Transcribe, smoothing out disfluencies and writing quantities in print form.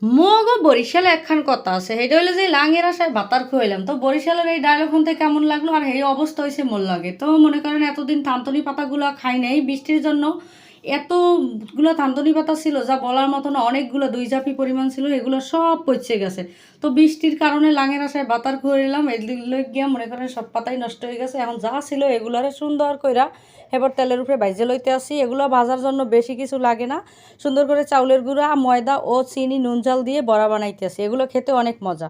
মগো বরিশালে একখান কথা আছে সেইটা হইলো যে লাঙের আশায় বাতার খুয়াইলাম। তো বরিশালের এই ডায়লগ শুনতে কেমন লাগলো আর এই অবস্থা হয়েছে মোর লাগে। তো মনে করেন এতদিন থানতনি পাতাগুলো খাই নাই বৃষ্টির জন্য, এতগুলো থানতনি পাতা ছিল যা বলার মতো না, অনেকগুলো 2 ঝাঁপি পরিমাণ ছিল, এগুলো সব পচে গেছে। তো বৃষ্টির কারণে লাঙের আশায় বাতার খুয়াইলাম, এদিক গিয়া মনে করেন সব পাতাই নষ্ট হয়ে গেছে। এখন যা ছিল এগুলারে সুন্দর কইরা এবার তেলের উপরে ভাইজে লইতে আসি। এগুলো ভাজার জন্য বেশি কিছু লাগে না, সুন্দর করে চাউলের গুঁড়া, ময়দা ও চিনি, নুন, ঝাল দিয়ে বড়া বানাইতেছি। এগুলো খেতে অনেক মজা।